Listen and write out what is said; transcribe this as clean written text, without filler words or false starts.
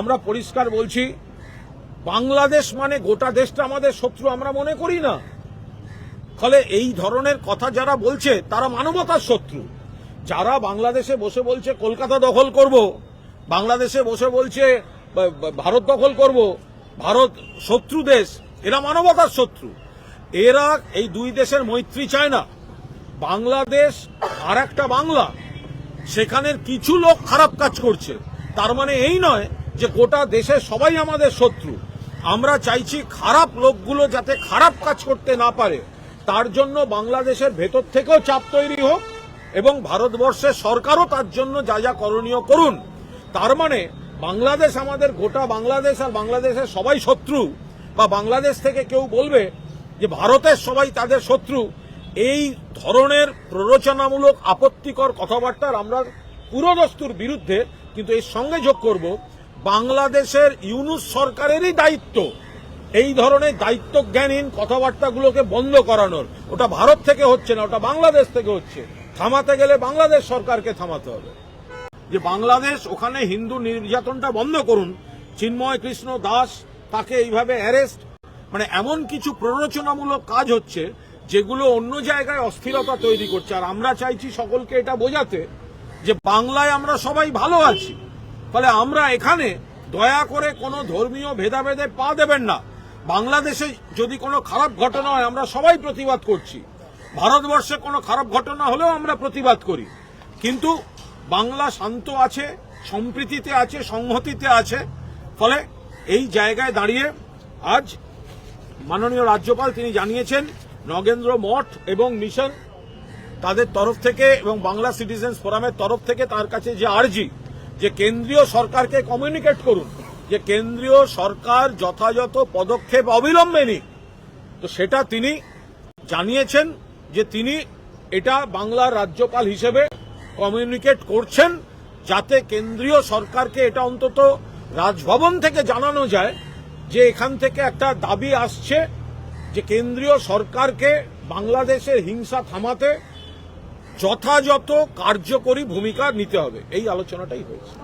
আমরা পরিষ্কার বলছি, বাংলাদেশ মানে গোটা দেশটা আমাদের শত্রু আমরা মনে করি না। ফলে এই ধরনের কথা যারা বলছে তারা মানবতার শত্রু। যারা বাংলাদেশে বসে বলছে কলকাতা দখল করব, বাংলাদেশে বসে বলছে ভারত দখল করব, ভারত শত্রু দেশ, এরা মানবতার শত্রু। এরা এই দুই দেশের মৈত্রী চায় না। বাংলাদেশ আর একটা বাংলা, সেখানের কিছু লোক খারাপ কাজ করছে, তার মানে এই নয় যে গোটা দেশের সবাই আমাদের শত্রু। আমরা চাইছি খারাপ লোকগুলো যাতে খারাপ কাজ করতে না পারে, তার জন্য বাংলাদেশের ভেতর থেকেও চাপ তৈরি হোক এবং ভারতবর্ষের সরকারও তার জন্য যা যা করণীয় করুন। তার মানে বাংলাদেশ আমাদের গোটা বাংলাদেশ আর বাংলাদেশের সবাই শত্রু, বা বাংলাদেশ থেকে কেউ বলবে যে ভারতের সবাই তাদের শত্রু, এই ধরনের প্ররোচনামূলক আপত্তিকর কথাবার্তার আমরা পুরোদস্তুর বিরুদ্ধে। কিন্তু এর সঙ্গে যোগ করব, বাংলাদেশের ইউনূস সরকারেরই দায়িত্ব এই ধরনের দায়িত্বজ্ঞানহীন কথাবার্তাগুলোকে বন্ধ করানোর। ওটা ভারত থেকে হচ্ছে না, ওটা বাংলাদেশ থেকে হচ্ছে। থামাতে গেলে বাংলাদেশ সরকারকে থামাতে হবে। যে বাংলাদেশ ওখানে হিন্দু নির্যাতনটা বন্ধ করুন, চিন্ময় কৃষ্ণ দাস তাকে এইভাবে অ্যারেস্ট, মানে এমন কিছু প্ররোচনামূলক কাজ হচ্ছে যেগুলো অন্য জায়গায় অস্থিরতা তৈরি করছে। আর আমরা চাইছি সকলকে এটা বোঝাতে যে বাংলায় আমরা সবাই ভালো আছি। ফলে আমরা এখানে দয়া করে কোনো ধর্মীয় ভেদাভেদে পা দেবেন না। বাংলাদেশে যদি কোনো খারাপ ঘটনা হয় আমরা সবাই প্রতিবাদ করছি, ভারতবর্ষে কোনো খারাপ ঘটনা হলেও আমরা প্রতিবাদ করি। কিন্তু বাংলা শান্ত আছে, সম্প্রীতিতে আছে, সংহতিতে আছে। ফলে এই জায়গায় দাঁড়িয়ে আজ মাননীয় রাজ্যপাল তিনি জানিয়েছেন নগেন্দ্র মঠ এবং মিশন তাদের তরফ থেকে এবং বাংলা সিটিজেন্স ফোরামের তরফ থেকে তার কাছে যে আর্জি, যে কেন্দ্রীয় সরকারকে কমিউনিকেট করুন যে কেন্দ্রীয় সরকার যথাযথ পদক্ষেপ অবিলম্বে নিক। তো সেটা তিনি জানিয়েছেন যে তিনি এটা বাংলার রাজ্যপাল হিসেবে কমিউনিকেট করছেন, যাতে কেন্দ্রীয় সরকারকে এটা অন্তত রাজভবন থেকে জানানো যায় যে এখান থেকে একটা দাবি আসছে যে কেন্দ্রীয় সরকারকে বাংলাদেশের হিংসা থামাতে যথাযথ কার্যকরী ভূমিকা নিতে হবে। এই আলোচনাটাই হয়েছে।